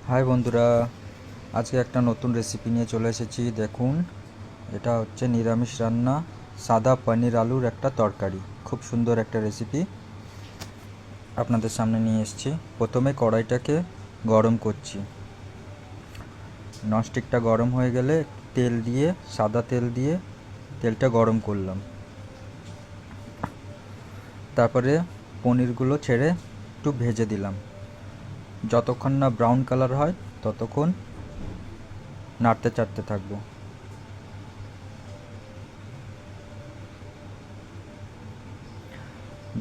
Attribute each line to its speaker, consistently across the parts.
Speaker 1: High বন্ধুরা, আজকে একটা নতুন রেসিপি নিয়ে চলে এসেছি। দেখুন, এটা হচ্ছে নিরামিষ রান্না, সাদা পনির আলুর একটা তরকারি। খুব সুন্দর একটা রেসিপি আপনাদের সামনে নিয়ে এসেছি। প্রথমে কড়াইটাকে গরম করছি। ননস্টিকটা গরম হয়ে গেলে তেল দিয়ে, সাদা তেল দিয়ে তেলটা গরম করলাম। তারপরে পনিরগুলো ছেড়ে একটু ভেজে দিলাম। যতক্ষণ না ব্রাউন কালার হয় ততক্ষণ নাড়তে চাড়তে থাকবো।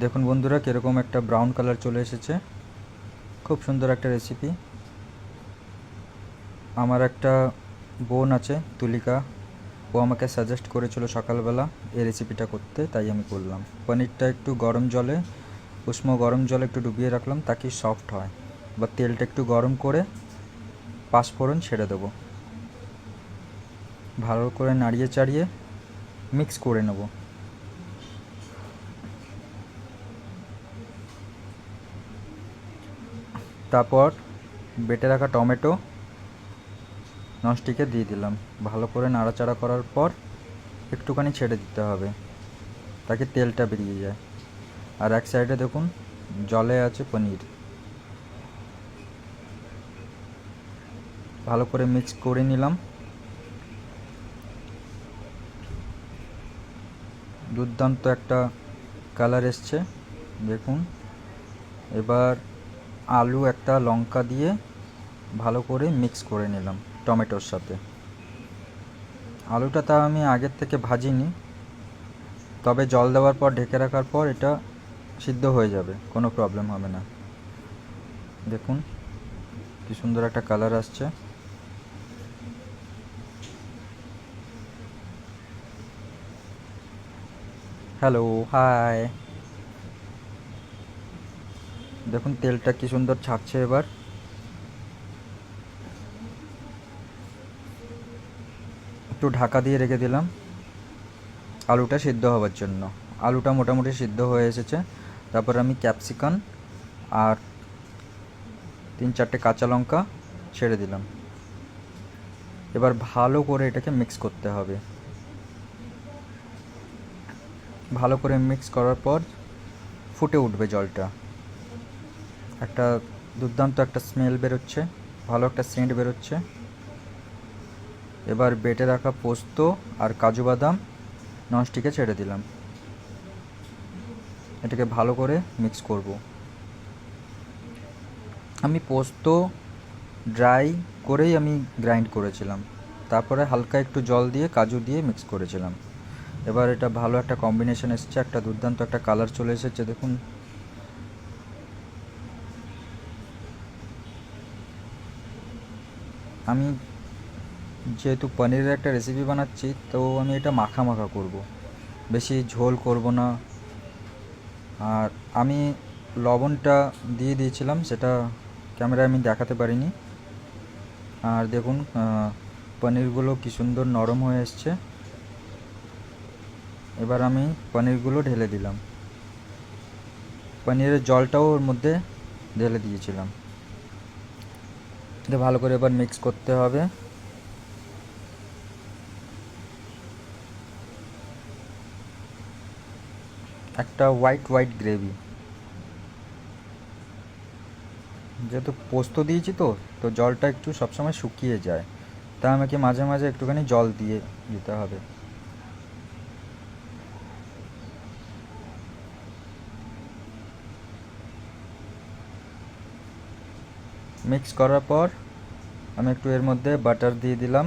Speaker 1: দেখুন বন্ধুরা, কীরকম একটা ব্রাউন কালার চলে এসেছে। খুব সুন্দর একটা রেসিপি। আমার একটা বোন আছে, তুলিকা, ও আমাকে সাজেস্ট করেছিল সকালবেলা এই রেসিপিটা করতে, তাই আমি করলাম। পনিরটা একটু গরম জলে, উষ্ণ গরম জলে একটু ডুবিয়ে রাখলাম তাকে সফট হয়। বা তেলটা একটু গরম করে পাঁচফোড়ন ছেড়ে দেবো। ভালো করে নাড়িয়ে চাড়িয়ে মিক্স করে নেব। তারপর বেটে রাখা টমেটো ননস্টিকে দিয়ে দিলাম। ভালো করে নাড়াচাড়া করার পর একটুখানি ছেড়ে দিতে হবে তাকে তেলটা বেরিয়ে যায়। আর এক সাইডে দেখুন জলে আছে পনির। ভালো করে মিক্স করে নিলাম। দুর্দান্ত একটা কালার এসছে দেখুন। এবার আলু একটা লঙ্কা দিয়ে ভালো করে মিক্স করে নিলাম টমেটোর সাথে। আলুটা তা আমি আগের থেকে ভাজিনি, তবে জল দেওয়ার পর ঢেকে রাখার পর এটা সিদ্ধ হয়ে যাবে, কোনো প্রবলেম হবে না। দেখুন কি সুন্দর একটা কালার আসছে। Hello, hi. দেখুন তেলটা কি সুন্দর ছাড়ছে। এবার একটু ঢাকা দিয়ে রেখে দিলাম আলুটা সিদ্ধ হওয়ার জন্য। আলুটা মোটামুটি সিদ্ধ হয়ে এসেছে। তারপর আমি ক্যাপসিকাম আর 3-4টে কাঁচা লঙ্কা ছেড়ে দিলাম। এবার ভালো করে এটাকে মিক্স করতে হবে। ভালো করে মিক্স করার পর ফুটে উঠবে জলটা। একটা দুর্দান্ত একটা স্মেল বেরোচ্ছে, ভালো একটা সেন্ট বেরোচ্ছে। এবার বেটে রাখা পোস্ত আর কাজু বাদাম ননস্টিকে ছেড়ে দিলাম। এটাকে ভালো করে মিক্স করব। আমি পোস্ত ড্রাই করেই আমি গ্রাইন্ড করেছিলাম, তারপরে হালকা একটু জল দিয়ে কাজু দিয়ে মিক্স করেছিলাম। এবার এটা ভালো একটা কম্বিনেশন এসছে, একটা দুর্দান্ত একটা কালার চলে এসেছে দেখুন। আমি যেহেতু পনিরের একটা রেসিপি বানাচ্ছি, তো আমি এটা মাখা মাখা করব, বেশি ঝোল করব না। আর আমি লবণটা দিয়ে দিয়েছিলাম, সেটা ক্যামেরায় আমি দেখাতে পারিনি। আর দেখুন পনিরগুলো কি সুন্দর নরম হয়ে এসছে। এবার আমি পনিরগুলো ঢেলে দিলাম। পনিরের জলটাও ওর মধ্যে ঢেলে দিয়েছিলাম। এটা ভালো করে এবার মিক্স করতে হবে। একটা হোয়াইট হোয়াইট গ্রেভি। যেহেতু পোস্ত দিয়েছি তো তো জলটা একটু সবসময় শুকিয়ে যায়, তা আমাকে মাঝে মাঝে একটুখানি জল দিয়ে দিতে হবে। মিক্স করার পর আমি একটু এর মধ্যে বাটার দিয়ে দিলাম।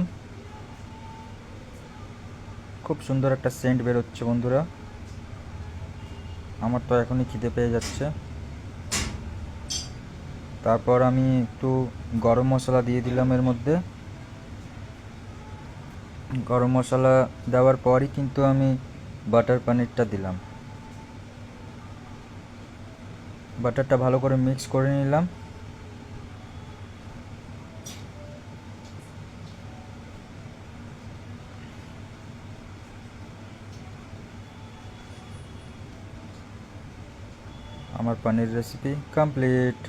Speaker 1: খুব সুন্দর একটা সেন্ট বেরোচ্ছে বন্ধুরা। আমার তো এখনই খিদে পেয়ে যাচ্ছে। তারপর আমি একটু গরম মশলা দিয়ে দিলাম এর মধ্যে। গরম মশলা দেওয়ার পরই কিন্তু আমি বাটার পনিরটা দিলাম। বাটারটা ভালো করে মিক্স করে নিলাম। আমার পনির রেসিপি কমপ্লিট।